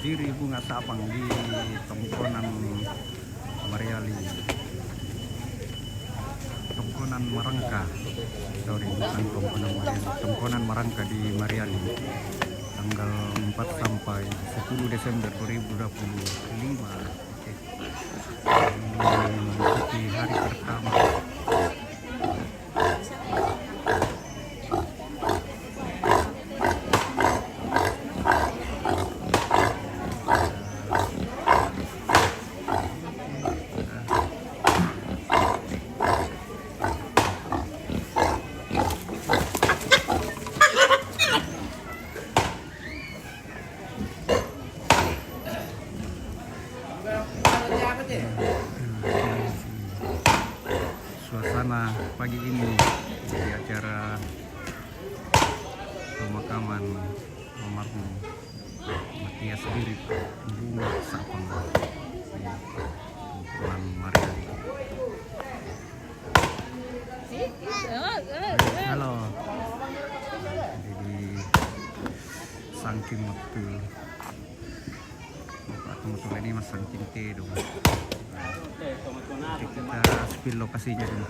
Diri bunga sapang di Tongkonan Mariali, Tongkonan Marangka, sorry bukan Tongkonan Mariali, Tongkonan Marangka di Mariali, tanggal 4 sampai 10 Desember 2025. Oke. Memasuki hari pertama. Suasana pagi ini di acara pemakaman almarhum Matias Dirip bunga sapang di Tongkonan Mariali. Halo, jadi sangking waktu Bapak ini mas sangking teh dong. Kita spill lokasinya dulu.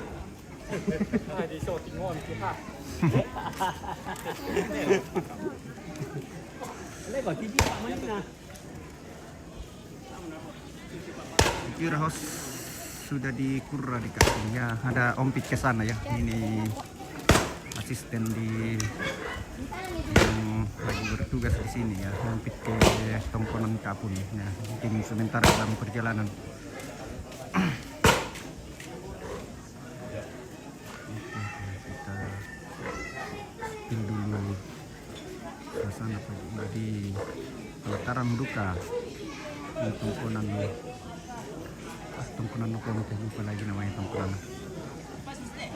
Kira host sudah dikurra di kakinya. Ada Om Pit ke sana ya. Ini asisten di yang lagi bertugas di sini ya. Om Pit ke Tongkonan Kapun ya. Mungkin sementara dalam perjalanan. Dulu suasana di pelataran duka di Tongkonan Tongkonan Noko lupa lagi namanya Tongkonan.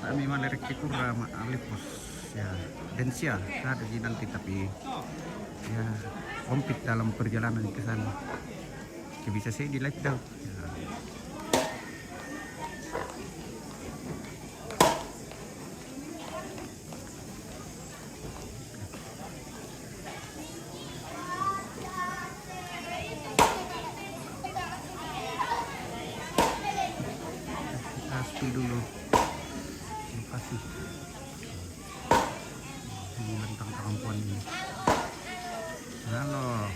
Kami malerek kura alipos ya densia ada di nanti tapi ya komplit dalam perjalanan ke sana. Bisa saya di live down. Spill dulu lokasi tentang perempuan ini. Halo.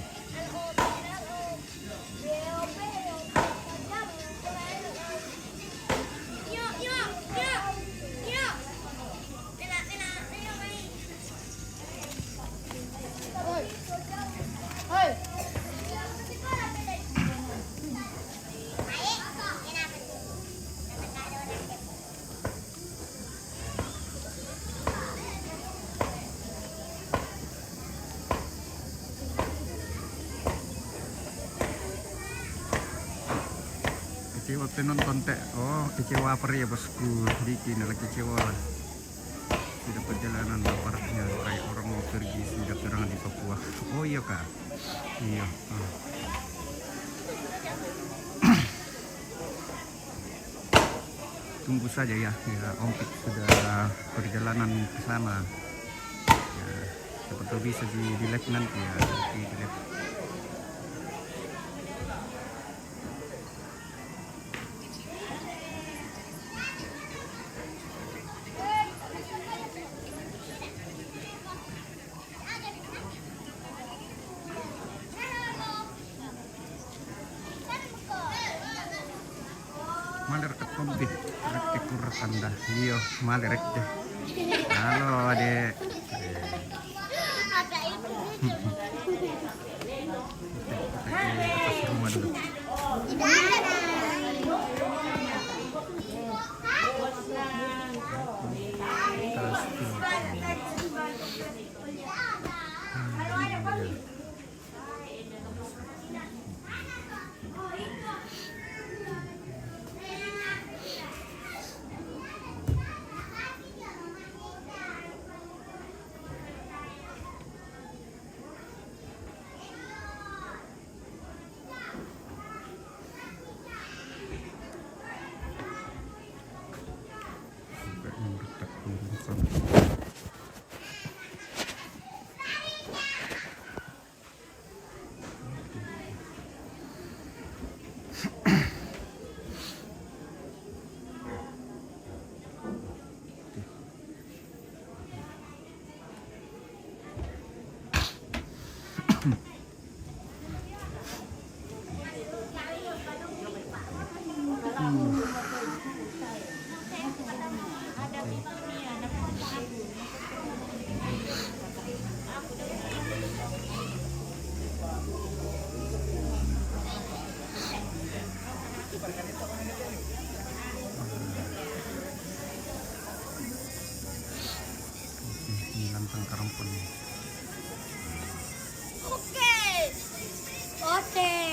Waktu nonton teh, oh kecewa apa ya bosku, bikin lagi kecewa lah. Sudah perjalanan baparnya kayak orang mau pergi sudah terang di Papua. Oh iya kak, iya. Tunggu saja ya, Om Pit sudah perjalanan ke sana. Ya, seperti bisa di live nanti ya, di live. Maler ke komplit, rek kur tanda, iyo maler rek deh. Halo adek. Atas rumah dulu.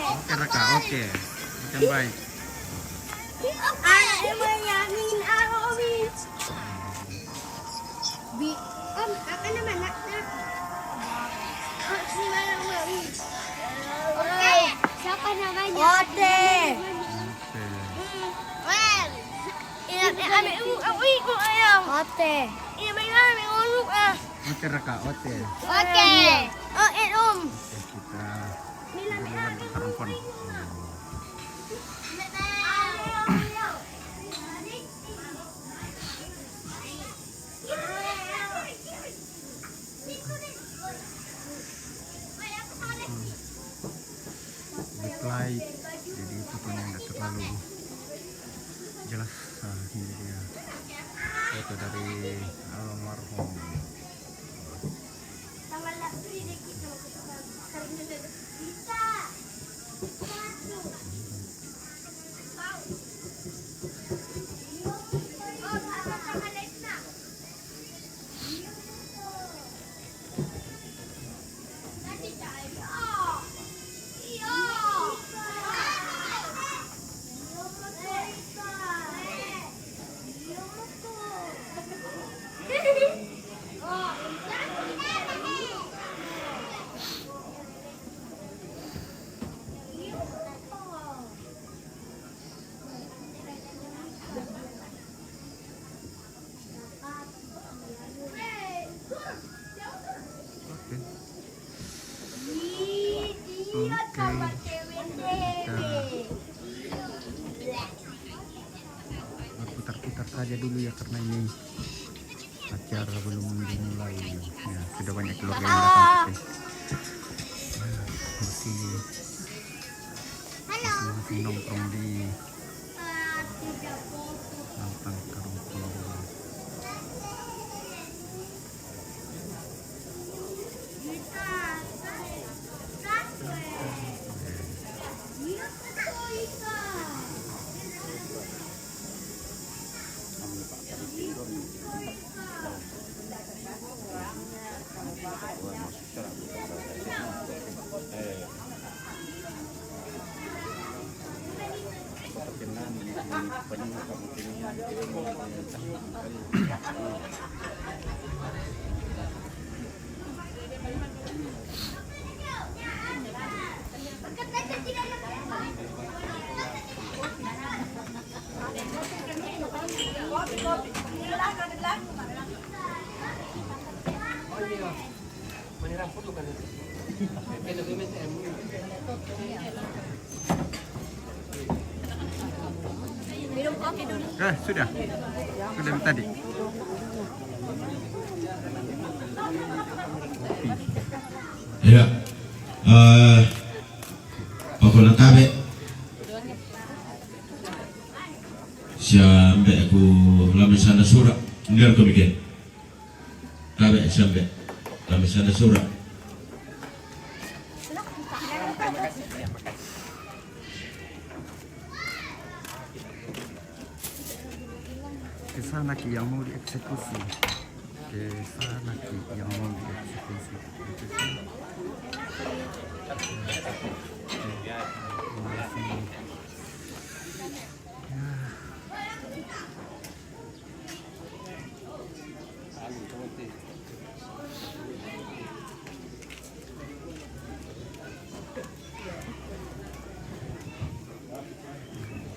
Oke Raka, oke. Makan baik. Siapa namanya? Ote. Ote. Oke Raka, oke. Oke. Kita duluan perempuan. Backlight, jadi fotonya nggak terlalu jelas. Ini dia foto dari almarhum. Putar-putar saja dulu ya, karena ini acara belum dimulai ya. Sudah banyak keluarga yang datang, masih nongkrong di Lantang Karangkono. Minum kopi dulu. Sudah tadi. Ya, apa nak kabe? Sampai aku lama sana surat, nggak aku bikin. Kabe sampai lama sana surat. Ke sana Ki yang mau dieksekusi. Ke sana Ki yang mau dieksekusi.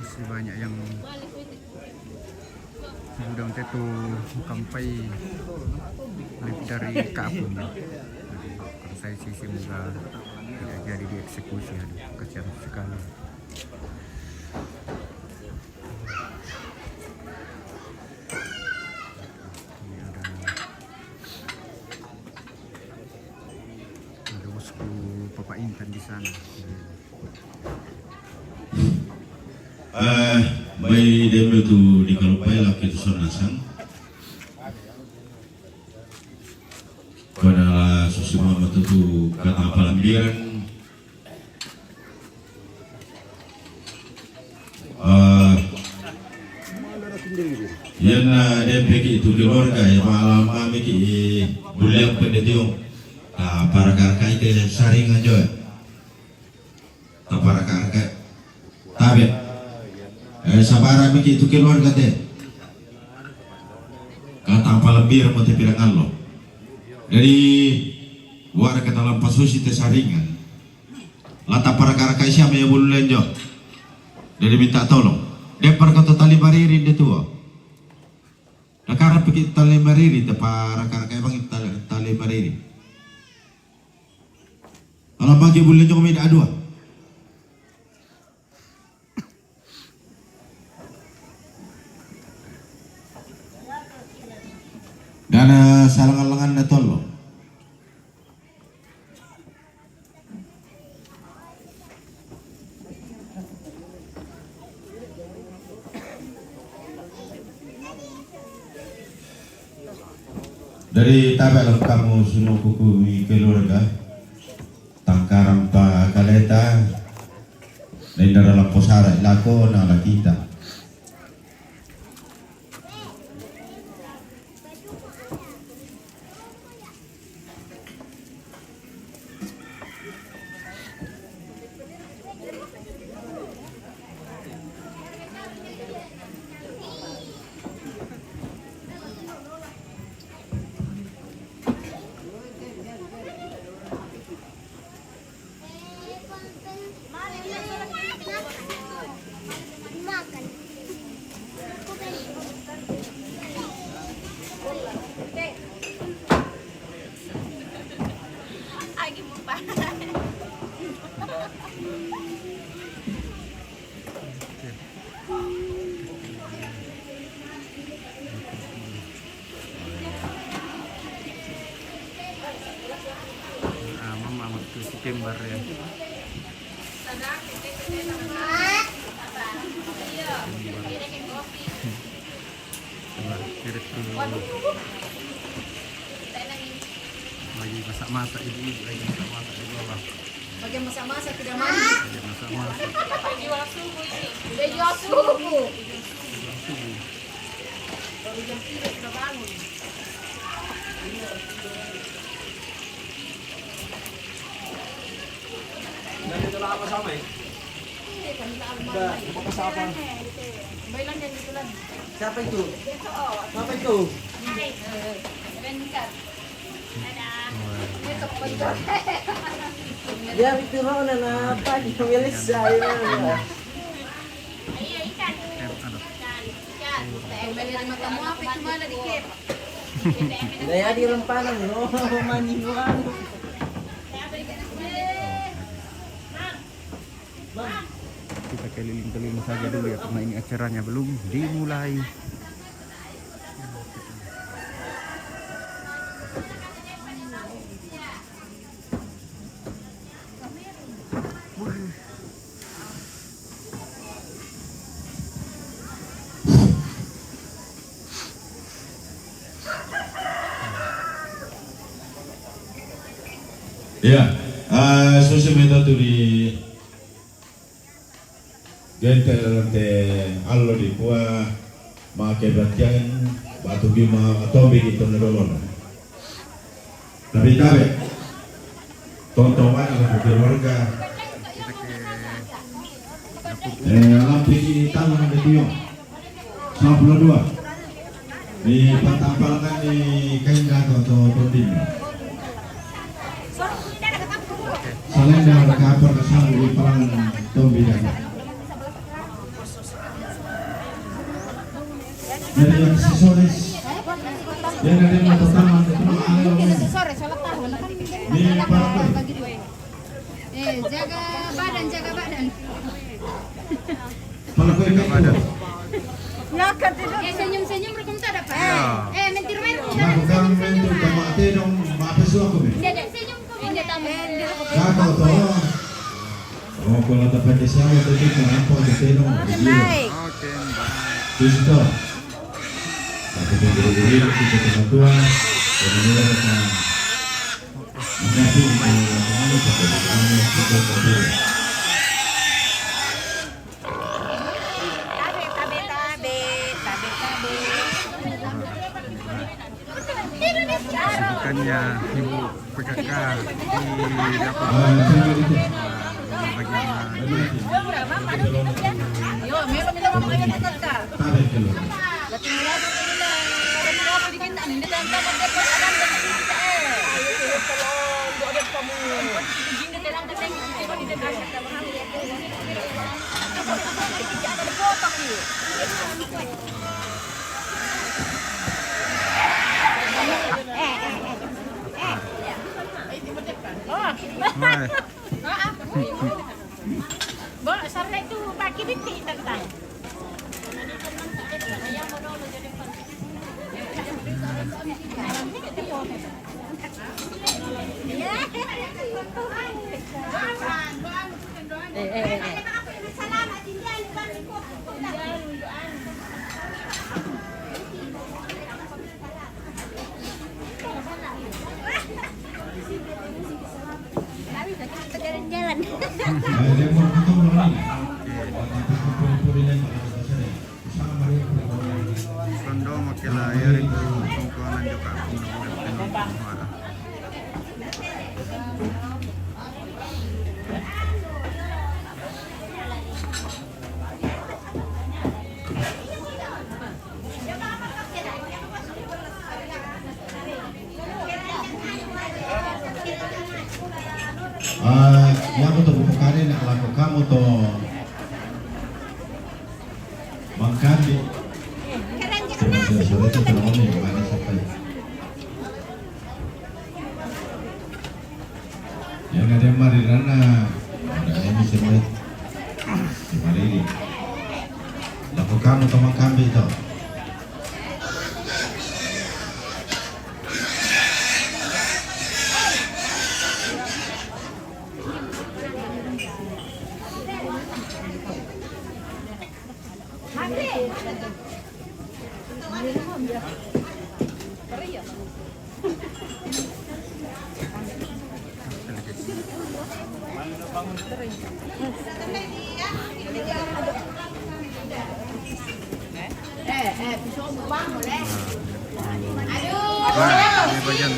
Masih banyak yang sudah itu sampai lebih dari kampung. Kalau saya sih semoga tidak jadi dieksekusi. Kasihan sekali. Ini ada bosku Papa Intan di sana. May demo tu di kalupay laki tu sonasan. Pada susuma matu tu kata palambiran. Yan DPK itu keluarga ya malam kami ki bulan pendetiong para karkai ke saring aja. taparaka tabe sabara miki itu keluarga deh kata palembir mo te pirangan lo dari warga dalam pasusi te saringan lata para karaka siapa ya bulu lenjo dari minta tolong depar kota tali mariri de tua nakara pikir tali mariri te para karaka bang tali mariri kalau bagi bulu lenjo kami ada dua dan salangan-langan na tolo dari tabel kamu suno kuku keluarga tangkaram pa kaleta dari dalam posara ilako na kita Timbar ya. Lagi masak-masak ibu-ibu lagi masak-masak di bawah. Lagi masak-masak tidak mandi. Lagi masak-masak. Jual subuh ini. Udah jual subuh. Baru jam 3 sudah bangun. Dan itu lama sama ya? Udah, apa siapa? Bailan yan dito lang. Siapa itu? Siapa itu? Dia itu mana na pagi pemilik saya. Beli mata mo apa itu mana dikit. Daya di rempanan no, manimuan. Kita keliling-keliling saja dulu ya karena ini acaranya belum dimulai. ya sosial media tu di gente te allo di kuah make batian batu bima atau begitu nolong tapi tabe tontonan ada keluarga lampu ini tangan itu yo 92 di pantampalkan di kaindah atau tonding selain dari kabar kesan di perangan tombi dan dari aksesoris yang dari mata taman itu Sore salat tahun. ini partai Jaga badan, jaga badan. kalau kau ikan ada Lakat itu. Senyum-senyum rekom tak dapat. Mentir-mentir. lakukan mentor sama ate dong apa sih aku nih Senyum kau. Ini tamen. kakak toh oh kalau dapat desa itu kenapa ate dong Baik. Oke, baik. Justo. Tapi berdiri kita kebetulan dan ini adalah menjadi mengalami kebetulan kita berdiri. Kesibukannya ibu PKK di dapur. Jangan itu. Yo, meron nila mga kaya nagkaka. Tarik dulu. Dati mula po nila. Para mula po dikinta. Hindi tayo dapat dapat alam na kita eh. Ayo tolong doa kamu. Jing kita lang datang kita ko dito kasi ta mga mga. Ada potong ni. Bo, sarna itu baki binti tentang. Jalan. Lemon itu mulai. Puri-puri dan sama Maria. Kondo makila yari kungkuanan juga kung Yang untuk bukarin yang laku kamu tuh mangkandi. Sore itu terlalu nih mana sampai. Yang ada mari rana, ada ini semua. Di mari ini. Laku kamu tuh mangkandi tuh. Pisau buang boleh. Wah, ini bagian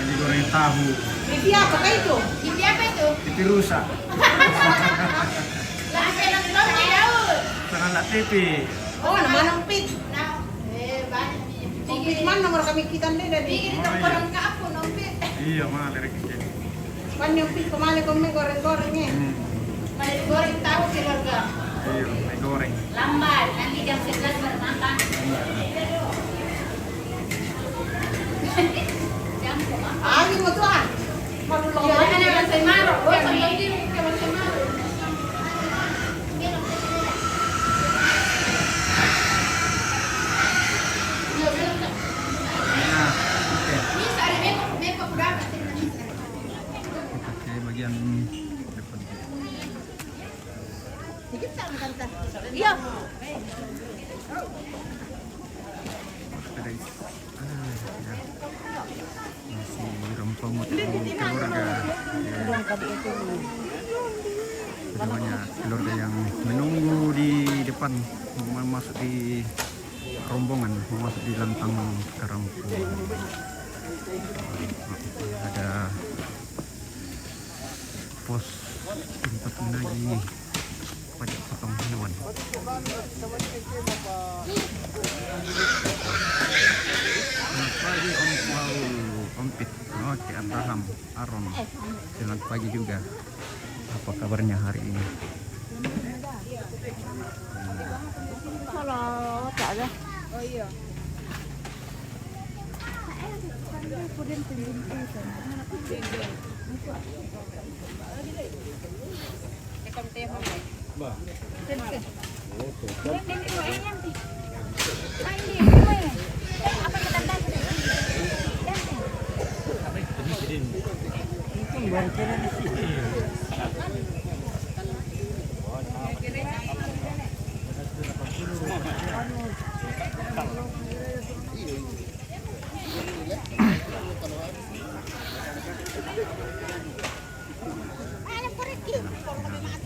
ini goreng tahu. Pipi apa itu? Pipi apa itu? Pipi rusak. Lah saya nonton di daun. Jangan nak pipi. Oh, nama pit. Pit mana nomor kami kita ni dari. Bikin orang ke aku nompit. Iya, mana dari kecil. Pan yung pit kemana kami goreng-gorengnya. Mana goreng tahu keluarga. Iya, may goreng. Lambat, nanti jam 11 baru makan. Ani mo tuan. Marulong. Ya, ana lang sa maro. O sa hindi ka man sa maro. Nah, oke. Ni sa ari me ko pura ka Oke, bagian depan. Dikit sa kanta. Iya. Masih rempong keluarga. Keduanya keluarga yang menunggu di depan mau masuk di rombongan, mau masuk di lantang sekarang. Ada pos tempat menagih pajak potong hewan. Selamat pagi Om Paul, Om Pit, oke Abraham, Aron. Selamat pagi juga. Apa kabarnya hari ini? Kalau tak ada. Oh iya.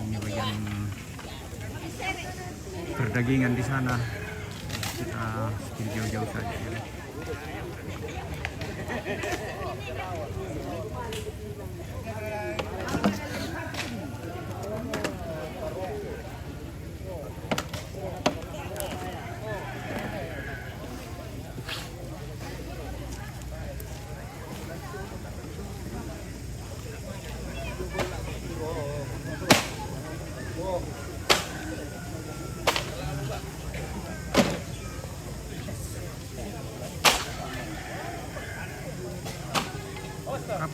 Ini bagian perdagingan di sana. Kita skip jauh-jauh saja.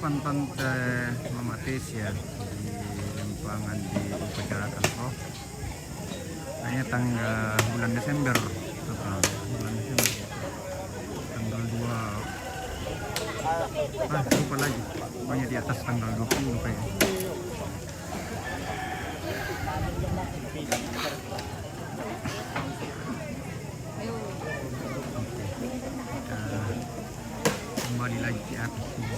depan pantai Mama Tesia di Lempangan diupacarakan hanya tanggal bulan Desember total bulan Desember tanggal 2 lupa lagi pokoknya di atas tanggal 20 kayaknya. Kembali lagi ke atas sini.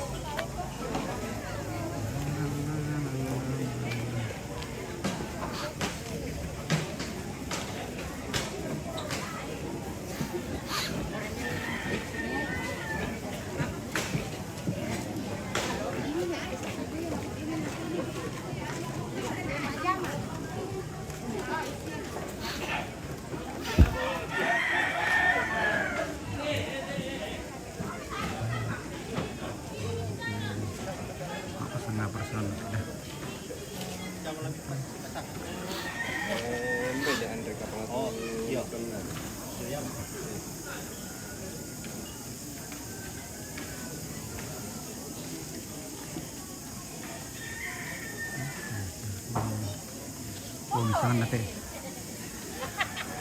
Misalkan natin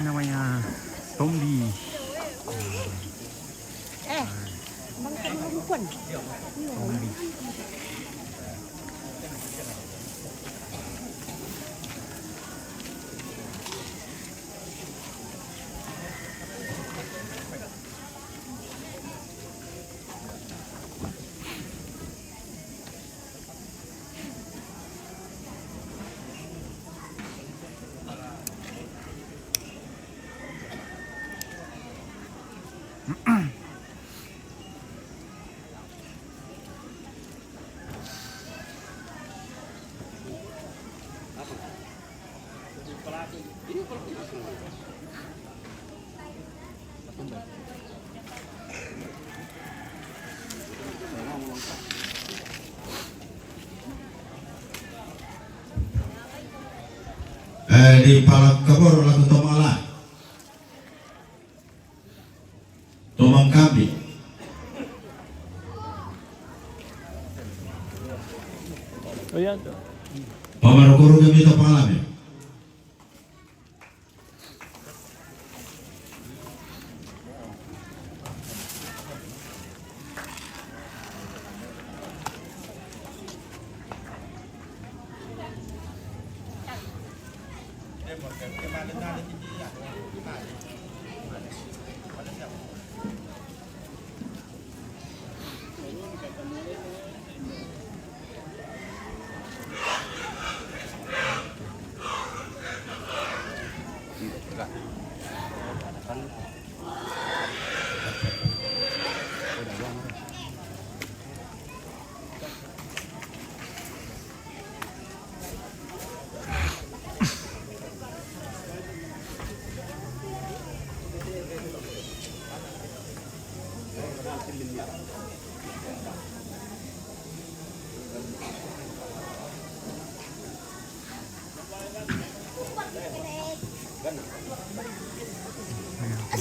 namanya Tombi. Tombi. Di Palak Kabor lagu Tomala Tomang Kabi Pamarukuru kami Topalam ya.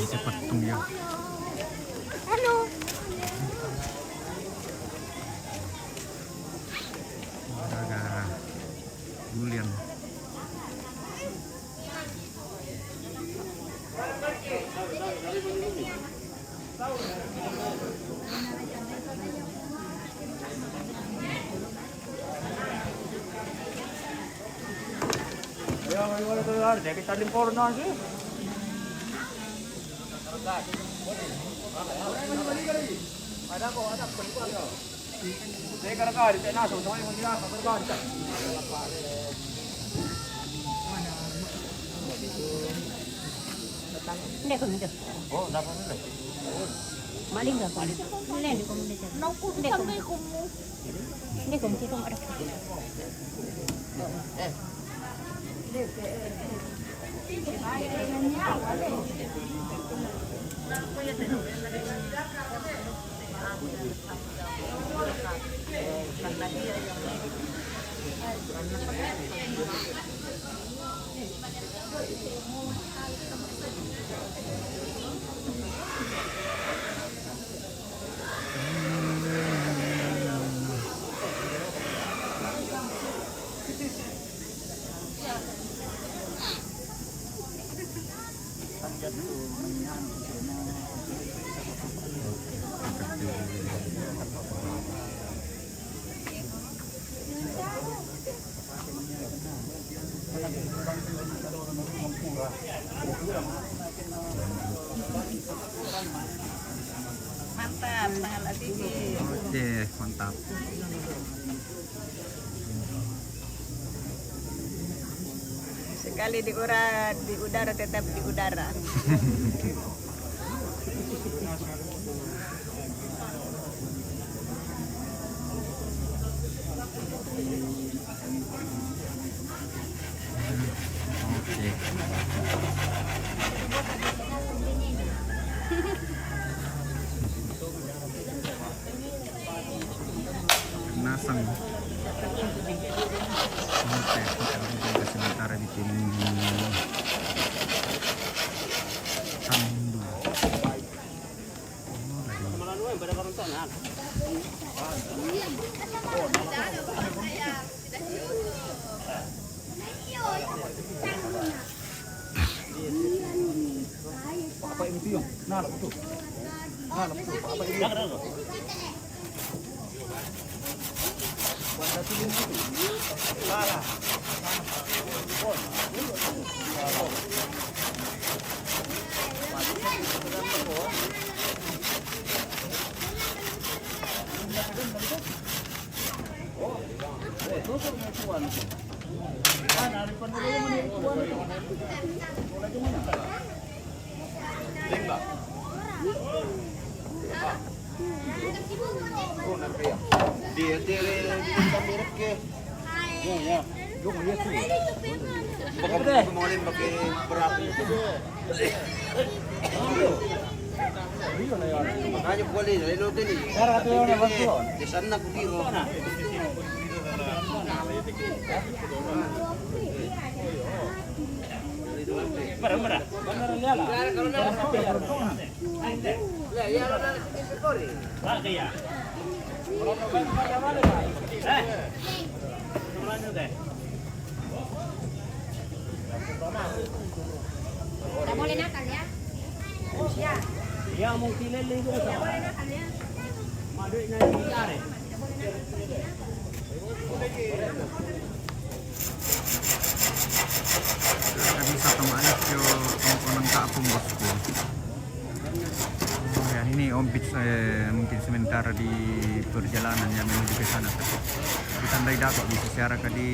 Cepat tunggu. Halo. Agak bulian. Ya, kita limpor na sih. Ada kok, ada peluang. Saya kira-kira di sana semua yang dia peluang. Hindi ko nito. Oh, dapat nila. Maling ka pa. Hindi ko nito. Hindi ko nito ada. Mantap, pahala tinggi. Oke, mantap. Sekali di udara tetap di udara. Oke. Nasang. Oke, kita berjaga sementara di sini. Tandu. Apa ini tuh? Nah, betul. Nah, betul. Apa ini? Makanya boleh dari lo tadi. Di sana aku kira. Udah boleh nakal ya? Ya. Ya mungkin lele itu. Udah boleh nakal ya? Madu ini dicari. Kita bisa kemana yo tongkongan kampung bosku. Ya ini Om Pits mungkin sementara di perjalanan yang menuju ke sana. Ditandai dapat bisa siaran di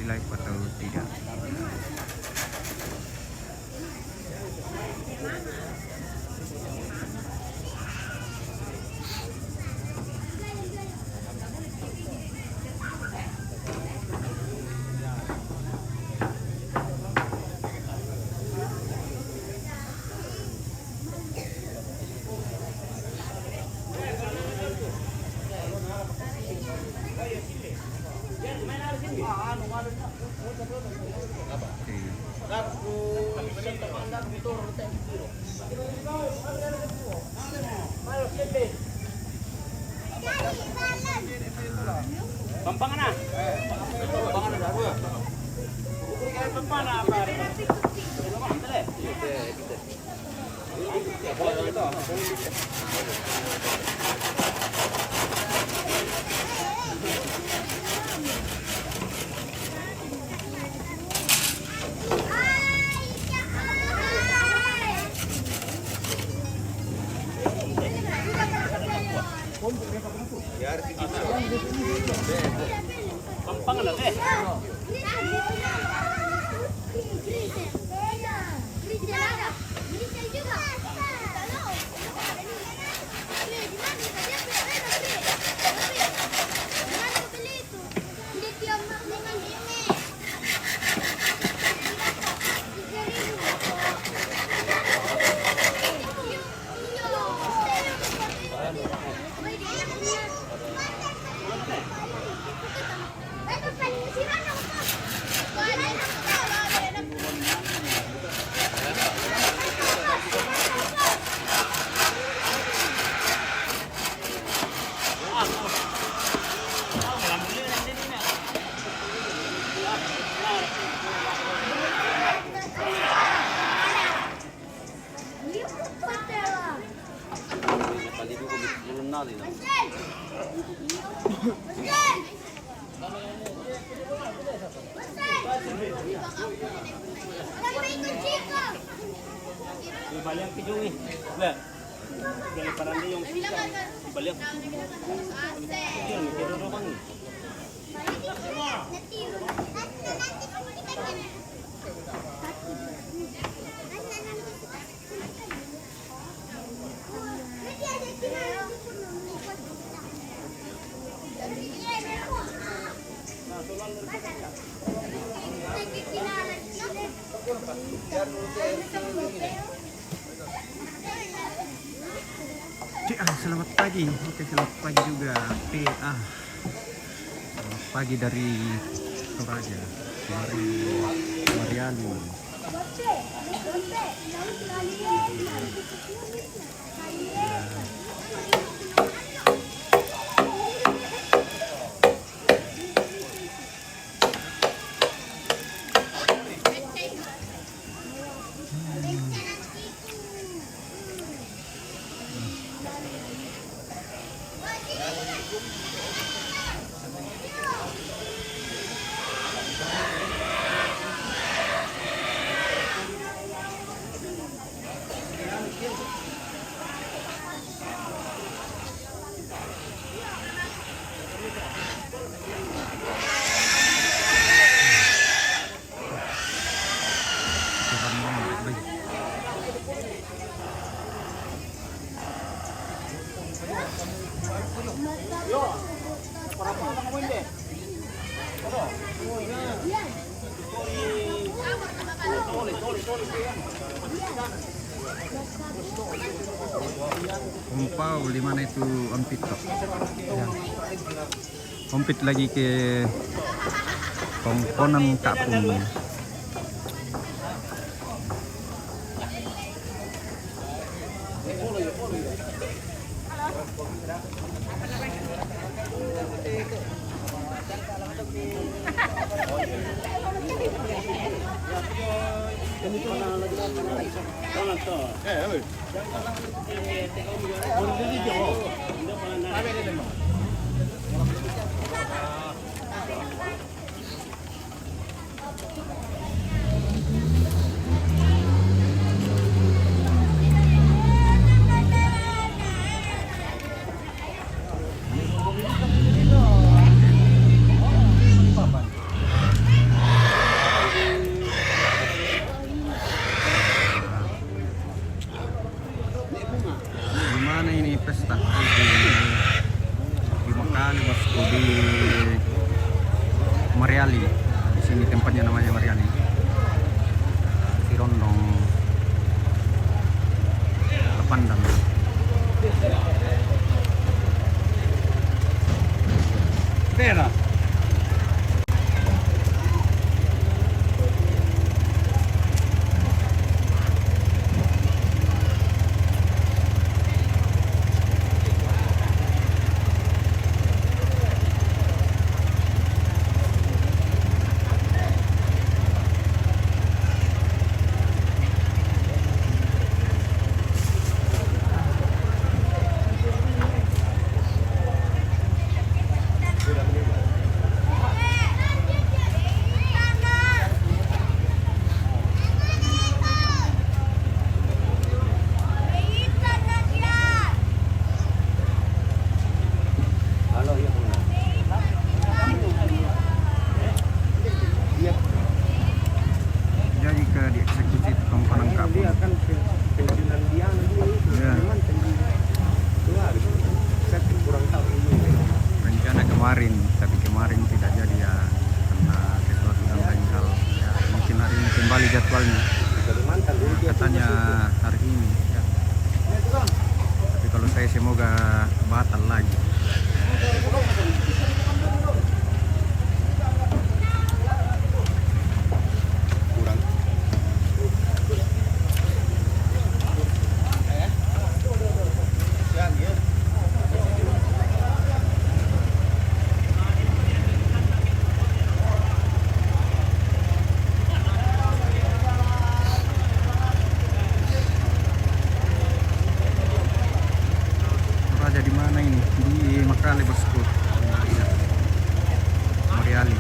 live atau tidak. Pampangan na. Pampangan na dua. Pampangan apa? Pampangan na deh. balik ke Jungi. Lah. Dari parang yung balik. Yung rumah ni. Selamat pagi. Oke, selamat pagi juga. Selamat pagi dari Toraja, dari Mariani. Umpau di mana itu ompit kok? Ya. Ompit lagi ke komponen kapung. Gimana ini pesta di Makali bosku, di Mariali. Di sini tempatnya namanya Mariali. Si Rondong Lepandang. Pera. Dieksekusi tukang penangkap. Dia kan pensiunan dia Ya. kurang tahu ini. Rencana kemarin, tapi kemarin tidak jadi ya karena sesuatu dan lain hal. Ya, mungkin hari ini kembali jadwalnya. Katanya hari ini. Ya. Tapi kalau saya semoga batal lagi. Di mana ini? Di Makali bosku. Mariali.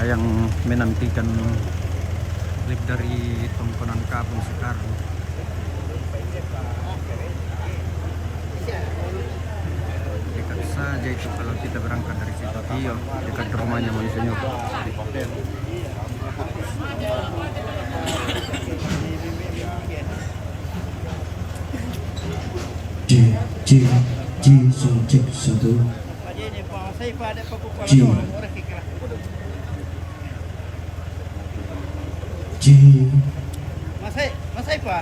yang menantikan lift dari Tongkonan Kapung sekarang. Dekat saja itu kalau kita berangkat dari situ. Iya, dekat rumahnya Monsenyor. Sound check 1. Masai pa.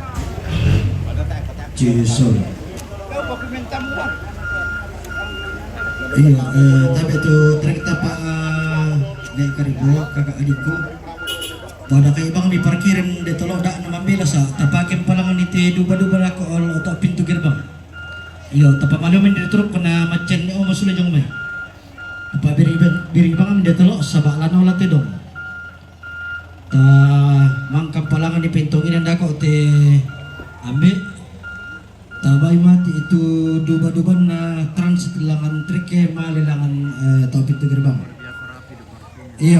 Sound. Kau dokumenta mo ba? Iya, tapi itu ternyata Pak dari Karigo, kakak adikku. Pada kay ibang di parkiran di tolong dak na mamila sa tapakin palangan iti duba-duba lako ol oto pintu gerbang. Iyo, tapa malumin di turuk na macen ni omo sula jong may. Apa biri bang di tolong sa balan ola ti dong. Ta mangkam palangan di pintu inan dako te ambil. Tabay mati itu duba-duba na transit langan trike malilangan tau pintu gerbang. Iya,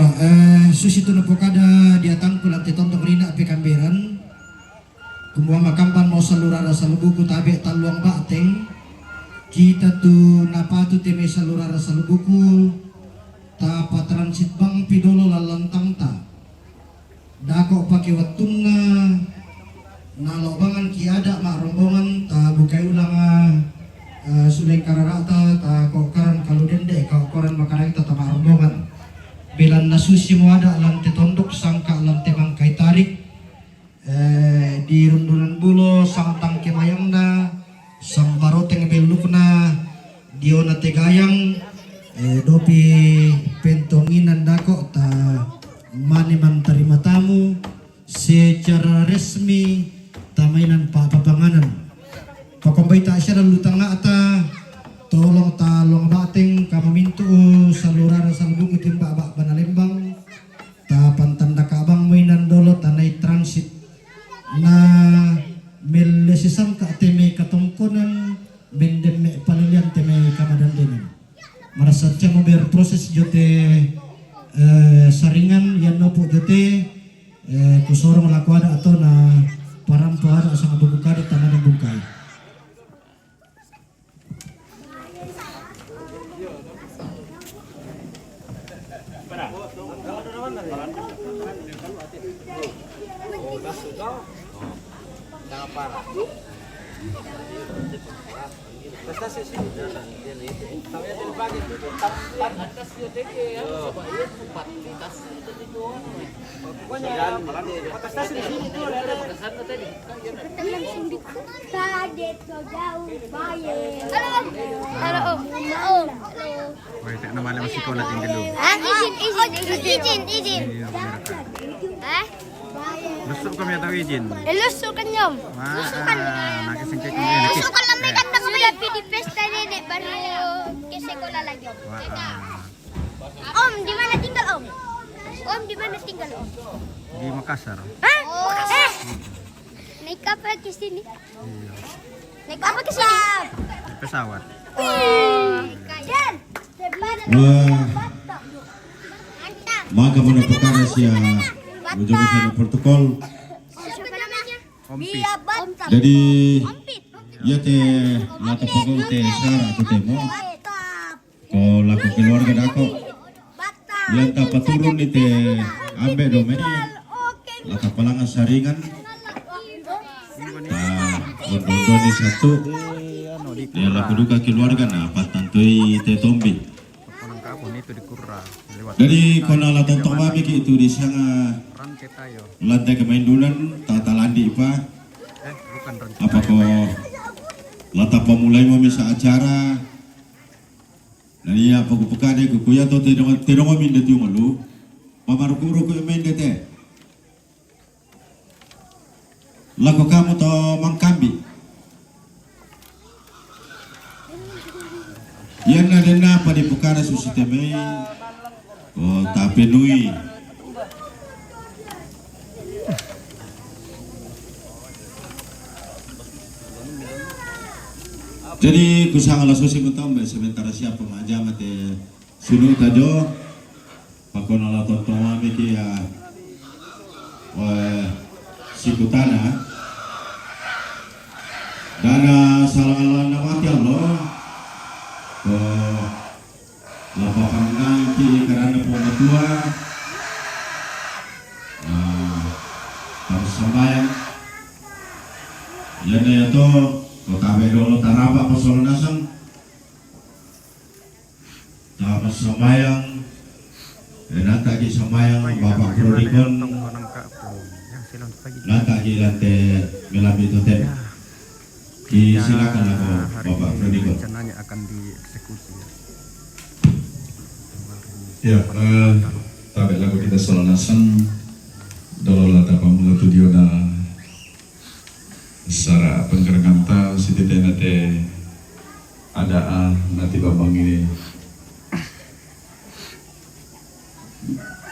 susi tu po kada diatang kulat tontok rina api kamberan. Kumua makampan mau salurara salubuku tabe taluang bateng. Kita tu napatu teme salurara salubuku. Tapa transit bang pidolo lalantang ta. Dako pakai watuna. Nalobangan kiada mak rombongan ta bukai ulang sudah kararata ta kokaran kalau dende kau koran makarai ta mak rombongan. Bilan nasusi mo ada lantai tondok sangka lantai bangkai tarik di rundunan bulo sang tangke mayangna sang baroteng belukna diona tegayang dopi pentonginan dako ta maniman terima tamu secara resmi tamainan papabanganan pakombay ta siya ng lutang nga ata tolong talong bateng kamamintu salurara salbung timba bak banalembang tapan tanda kabang mainan dolo tanay transit na melesisang ka teme katongkonan bendeme palilian teme kamadandenan marasat siya mo berproses jote saringan yan no po jote kusorong lakwada ato na parampuara sa kabubukada taman ng bungkay. Wait, naman naman si Kolat yung dalo. Izin. Lusok kami atau izin? Lusukan nyom. Nakisingkay kami. Lusukan lang may kanta kami. Di pesta nene baru kasi ko lalagyan. Om, di mana tinggal Om? Om, di mana tinggal Om? Di Makassar. Hah? Makassar? Naik apa ke sini? Naik apa ke sini? Di pesawat. Dan Maka muna perkara siya ujung sa protokol. siapa namanya? Ompit. Jadi ya te lata pagol te sara tu temo. Ko laku keluarga dako. Lanta paturun ni te ambe domeni. Lata palangan saringan. Bondo ni satu. Ya laku duka keluarga na patantui te tombi. Tongkonan Kapung itu di Kurra. Dari kona la tontok mami ki itu di sanga Ranke tayo. lantai kemaindulan tata landi pa Bukan ranke. apa ko lata pemulai mami sa acara nani apa ko pekade ko kuya to te dong min de tu malu pamaruku ko main de te lako kamu to mangkambi yan na din na pa di pekade susiteme oh tapi nui jadi kusang ala susi mutam sementara siapa maja mate sunu tajo pakonola tontoa miki ya sikutana dana salah nawati Allah lapakan nanti karena pematua harus sembahyang jadi itu kota dulu tarapa pasolnasan harus sembahyang dan tadi sembahyang Bapak Prodikon tadi lantai melam itu teh silakan aku Bapak Prodikon rencananya akan dieksekusi ya. Tabe lagu kita solonasan dolo lata pamula tudio na secara penggerangan ta sititena te ada nanti babang ini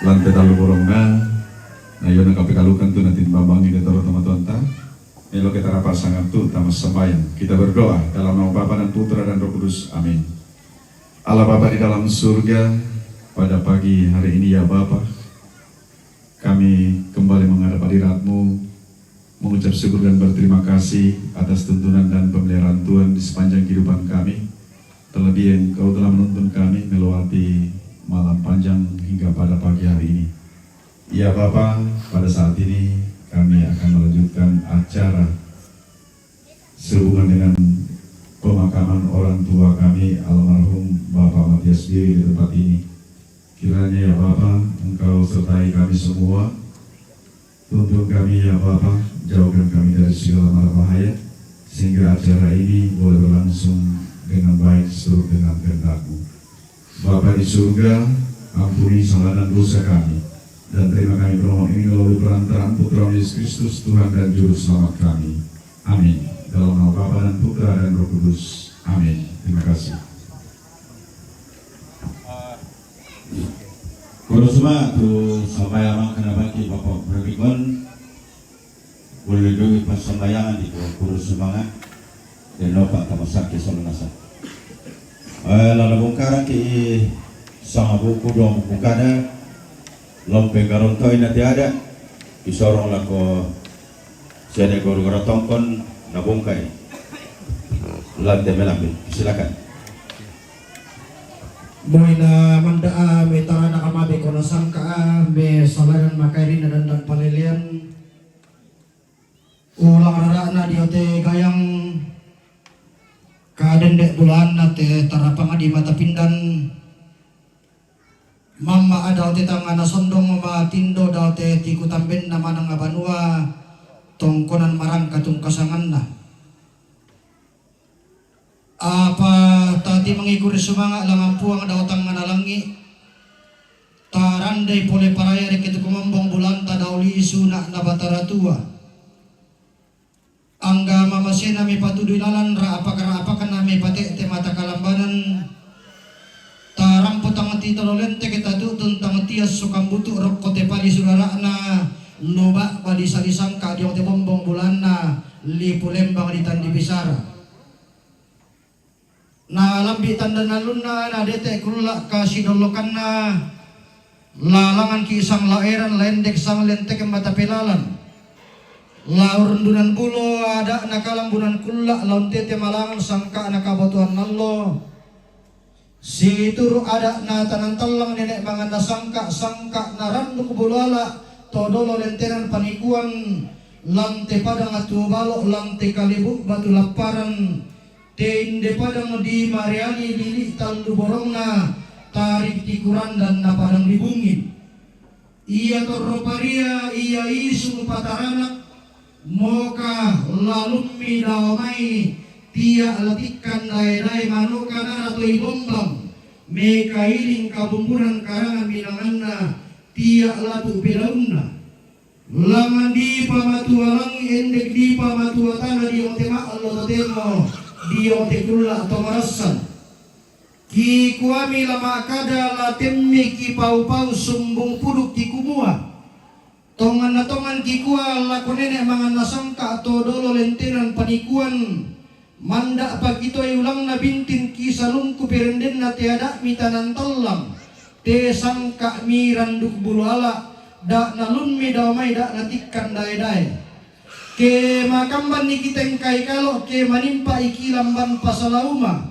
lantai talu borongna na yona kapikalukan tu nanti babang ini toro teman-teman ta elo kita rapat sangat tu tamas sembahyang kita berdoa dalam nama Bapa dan Putra dan Roh Kudus, amin. Allah Bapa di dalam surga, pada pagi hari ini ya Bapa, kami kembali menghadap hadirat-Mu, mengucap syukur dan berterima kasih atas tuntunan dan pemeliharaan Tuhan di sepanjang kehidupan kami. Terlebih Engkau telah menuntun kami melewati malam panjang hingga pada pagi hari ini. Ya Bapa, pada saat ini kami akan melanjutkan acara sehubungan dengan pemakaman orang tua kami almarhum Bapak Matias Biri di tempat ini. Kiranya ya Bapa, Engkau sertai kami semua, tuntun kami ya Bapa, jauhkan kami dari segala mara bahaya, sehingga acara ini boleh berlangsung dengan baik seturut dengan kehendak-Mu. Bapa di surga, ampuni salah dan dosa kami, dan terima kami bermohon ini melalui perantaraan Putra Yesus Kristus, Tuhan dan Juru Selamat kami. Amin. Dalam nama Bapa dan Putra dan Roh Kudus. Amin. Terima kasih. Kudu semua tu sembahyang kena bagi Bapak Prodikon boleh duit pas sembayangan itu kudu semangat dan lupa tamasak ke solonasa. Lalu bungkaran ki sama buku dong bukada lompe garontoi nanti ada isorong lako siade guru tongkon nabungkai lantai melambil. Silakan. Boy na mandaa may tara na kamabe ko na sangka may salayan makairi na dandang palilian ulang rara na diote gayang kadendek bulan na te tarapang adi mata pindan mama adaw te tangan na sondong mama tindo daw te tikutamben na manang abanua tongkonan marang katung kasangan na apa tadi mengikuti semangat lang puang dautang manalangi tarandai pole paraya rekitu kumambong bulan tadauli isuna na batara tua angga mamasena mi patuduy lalan ra apakar nami pate te mata kalambanan taram putang ti tololente kita tutun tang tias sukambutu rokkote pali surara na loba bali salisang ka diong te bombong bulan na lipu lembang di tandi bisara na lambi tanda naluna na dete kulak kasidolokan na lalangan ki isang laeran lendek sang lentek mata pelalan laur rendunan bulo ada nakalambunan kulak laun tete malangan sangka nakabotuan nallo si turu ada na tanan talang nenek manganda sangka na randu kubulala todolo lenteran panikuan lante padang atu balok lante kalibuk batu laparan Tende padang di Mariani lili tandu borongna tarik tikuran dan napadang dibungin. Ia torroparia ia isu pataranak moka lalumi daomai tia latikan dai manukan atau ibombang meka iling kabumburan karangan minanganna tia latu bilaunna langan di pamatua langi endek di pamatua tanah di otema Allah temo dia tekula atau merasan ki kuami lama kada la temmi ki pau sumbung puduk ki kumua tongan na tongan ki kua la konene mangan nasangka atau dolo lentenan panikuan manda pagito ulang na bintin ki salungku perenden na tiada mitanan telam te sangka miranduk bulala dak nalun mi damai dak natikan dai-dai ke makamban ni kiteng kai kalau ke manimpa iki lamban pasalauma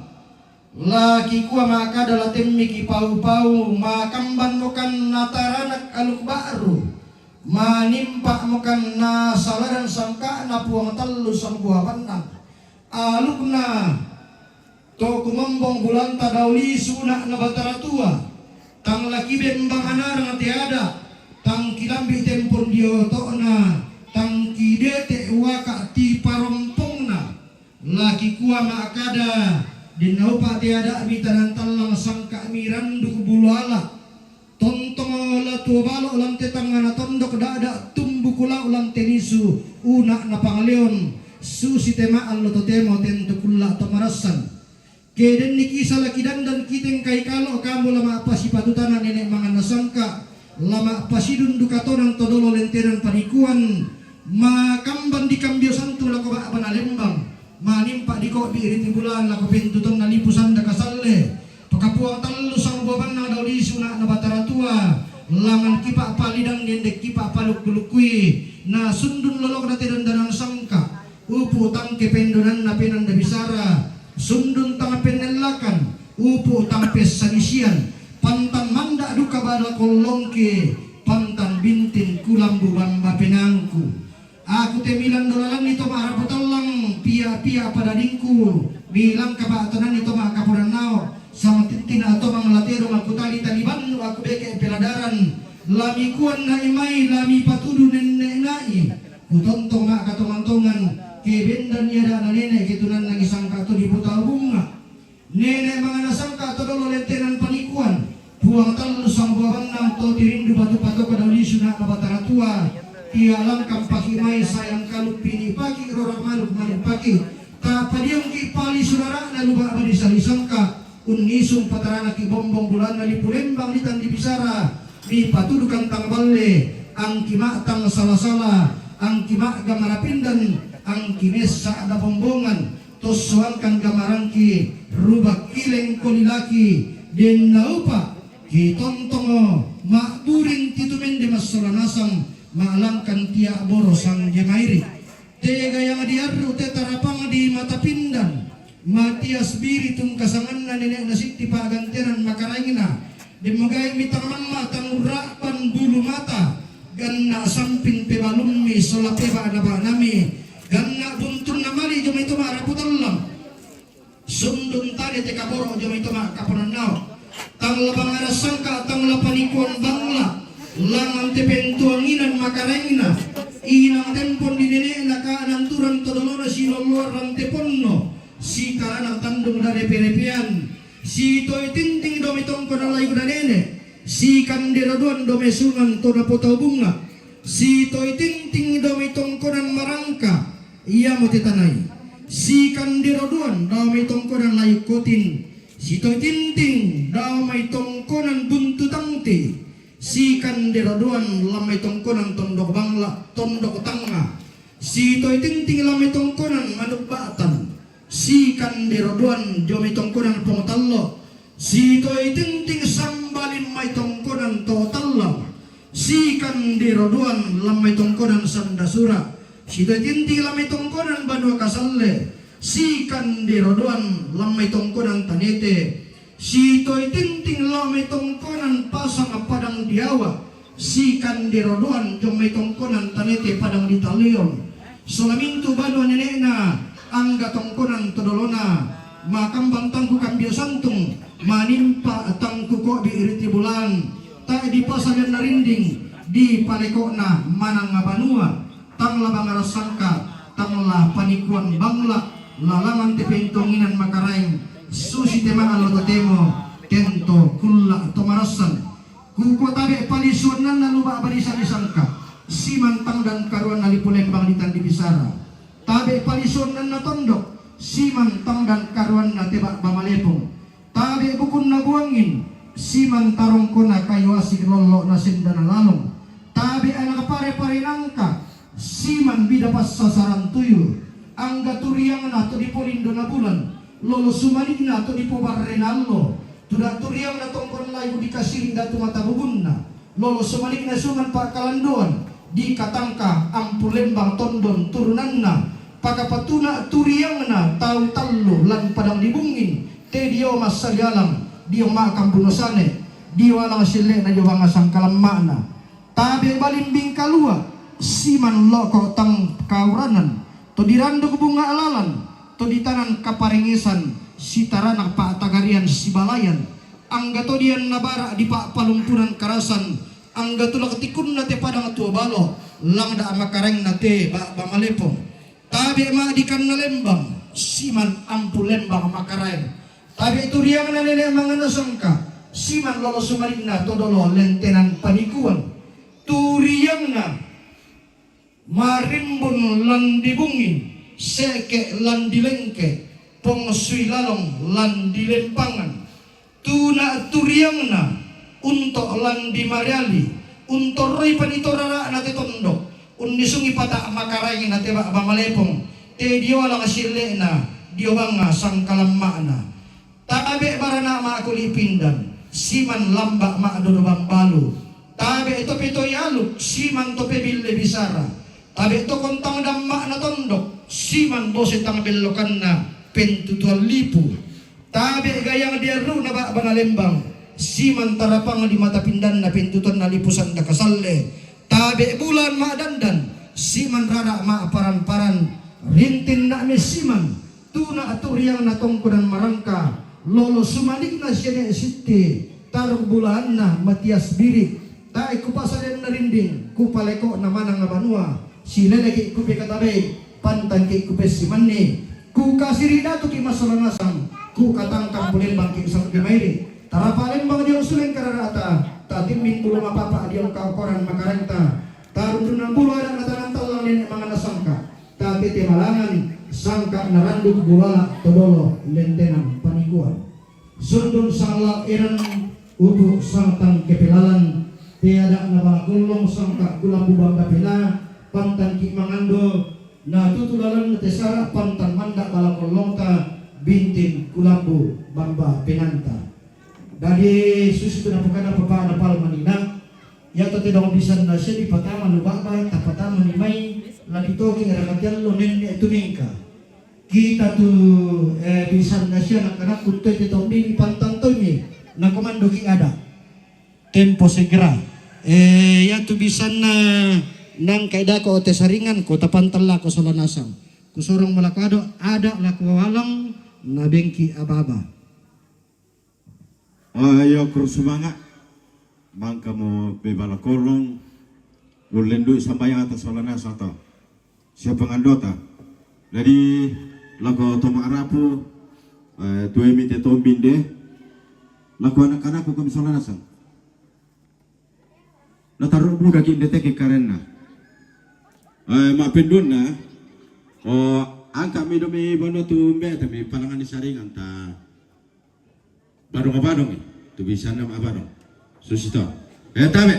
laki kuah maka adalah temmi ki pau-pau makamban bukan nataranak aluk baru manimpa mukan na salaran sangka na puang telu sang buah panang alukna to kumambong bulan tadauli sunak na batara tua tang laki bembang anar tiada tang kilambi tempur dioto na tang kidete waka ti parompongna laki kuah makada dinaupa tiada bitanan talang sangka miranduk bulala tontong la tua balo lante tangana tondok dada tumbu kula ulang tenisu unak na pangleon susi tema allo to temo tento kula to marasan keden niki laki dan kiteng kai kalau kamu lama apa si patutana nenek mangan nasangka lama apa si dundukatonang todolo lenteran panikuan makamban di kambio santu lako ba banalembang manimpa di ko bi riti bulan lako pentuton nalipusan da kasalle pakapuang talu sang boban na daw di suna na batara tua langan kipa palidang dendek kipa paluk kulukui na sundun lolok na tidandanan sangka upu tang kependonan na pinanda bisara sundun tang penelakan upu tang pesanisian pantan manda duka bala kolongke pantan bintin kulam bubamba penangku aku temilan dolalan ito maaraputallang pia-pia pada dingku bilang kabatanan ito makapuran nao sama tintin atau mangalatero aku tali taliban aku beke peladaran lami kuan na imay lami patudu nenek nai kutontong mak katongan-tongan kebendan niada na nenek kitunan nang isang kato di putal bunga nenek mga nasangka to dolo lentenan panikuan buang talu sang buahan nang to tirindu batu-batu kadauli sunah na batara tua tialang kampaki may sayang kalup pini pagi rorak maluk maluk pagi tapadiang ki pali surara na luba abadi salisangka unisung patarana ki bombong bulan na lipulembang litan di bisara mi patudukan tang balle ang kima tang salasala ang kima gamarapindan ang kinesa ada bombongan tosuan kan gamarangki rubak kileng kolilaki den naupa ki tontongo makburing titumen di masalanasang maalangkan tiak borosang jemairi tega yang diarru te tarapang di mata pindan matias biri tung kasangan na nenek nasik tipa ganteran makarangina di magay mitang mama tangurapan bulu mata ganna samping pebalumi solape ba nami ganna buntun na mali jom itu maraputallam sundun tadi te kaboro jom itu makapunanaw tang labang arasangka tang lapanikuan bangla langan tepentuanginan makarengna inang tempon di nenek na kaananturan todolona si loluar ranteponno si karanang tandung dari perepian si toy tinting domitong ko na layo na nenek si kandiraduan domesungan to na putaw bunga si toy tinting domitong ko ng marangka iya mo titanay si kandiraduan domitong ko ng layo kotin si toy tinting domitong ko ng buntutangti si kandiraduan lamay tongkonan tondok bangla tondok tanga si toy tinting lamay tongkonan manubbatan si kandiraduan jomi tongkonan pongtallo si toy tinting sambalin may tongkonan totallo si kandiraduan lamay tongkonan sandasura si toy tinting lamay tongkonan banua kasalle si kandiraduan lamay tongkonan tanete si toy tinting lamay tongkonan pasang padang diawa si kandirodoan jom may tongkonan tanete padang ditalion solamintu bano nenek na angga tongkonan todolona makambang tangku kambio santung manimpa tangku ko di iriti bulan tak di pasagan narinding di paleko na manang banua tang labang arasangka tang la panikuan bangla lalangan tepentonginan makaraing susi tema alo temo tento kulla tomarasan kuko tabe palisunan na luba barisan isangka si mantang dan karuan nalipulembang ditan di bisara tabe palisunan na tondok si mantang dan karuan na tebak bamalepong tabe bukun na buangin si mantarong ko na kayo asig lolo na sinda na lalong tabe anak pare-pare nangka si man bidapas sasaran tuyo ang gaturiang na to di polindo na bulan lolo sumanig na to di po barrenallo to Sudah turiang na tongkon layu dikasih datu mata bubunna. Lolo semalik na sungan pak kalanduan. Di katangka ampulembang tondon turunanna. Pakapatuna turiang na tau tallo lan padang dibungin. Te dio masalialang dio makam bunosane. Dio alang sile na jawang asang kalamana. Tabe balimbing kalua. Siman loko tang kauranan. To dirando bunga alalan. To ditanan kaparingisan. Sitaranak pa tagarian sibalayan. Angga to dian nabara di pa palumpunan karasan. Angga to lakatikun na te padang tua balo. Lang da makareng na te ba malepong. Tabi ma di kan lembang. Siman ampu lembang makareng. Tabi itu dia menalele mga nasangka. Siman lolo sumarin na todolo lentenan panikuan. Turiyang na marimbun landibungin. Seke landilengke. Pongsui lalong landilempangan. Tuna turiyang na untuk landi mariali. Untuk roy panito rara na te tondok. Unisungi pata makarangin na te ba malepong. Te dio lang sile na. Dio banga sang kalamana. Tabe barana ma kulipindan. Siman lamba ma dodobang balu. Tabe ito pito yaluk. Siman to pebile bisara. Tabe ito kontang damma na tondok. Siman bose tang belokan na pentutual lipu. Tabe gayang diaru na ba bangalembang. Siman tarapang di mata pindan na pentutuan na lipusan na kasalle. Tabe bulan ma dandan. Siman rara ma paran-paran. Rintin na siman. Tuna aturiang na tongkonan marangka. Lolo sumalik na siya siti. Tarong bulan na matias birik. Tae kupasalan na rinding. Kupaleko naman ang banua. Sila lagi kupi katabe. Pantang ki kupe simanni. Ku kasirida tu ki masalanasang. Ku katangkang bulin bangking sang kimairi. Tarapalin bang dia usulin kararata. Tatimin bulu mapapa dia koran makarenta. Tarundunan bulu ada natanan talang nenek mga nasangka. Tapi timalangan sangka naranduk bulala todolo lentenang panikuan. Sundun sang iran ubu sang tang kepilalan. Tiada nabakulong sangka gulambu bamba pila. Pantan ki mangando na tutulalan na tesara pantan manda balakolongta bintin kulambu bamba pinanta. Dari susu na pagkana papa na pal manina yato tidak bisa na siya di patama lubabay tapatama ni may lalito king rakatyan lo nene tumingka kita tu bisa na siya nakanak kuntoy tito ni pantantoy ni na komando king ada tempo segera yato bisa na nang kaida ko tesaringan ko tapantala ko sa lanasang kusurong malakado ada lakwawalang nabengki ababa. Ayo kursumangat bangka mo bebala korong ulendu sambayang atas walana satu siapa ngandota dari lagu toma arapu tuwe mite tombinde lagu anak-anak ko kami solana sang nataru budak indete ke karena ma pendun na o angka mi domi bono tumbe tapi palangan disaringan ta barong-barong tu bisa nama barong susito tabe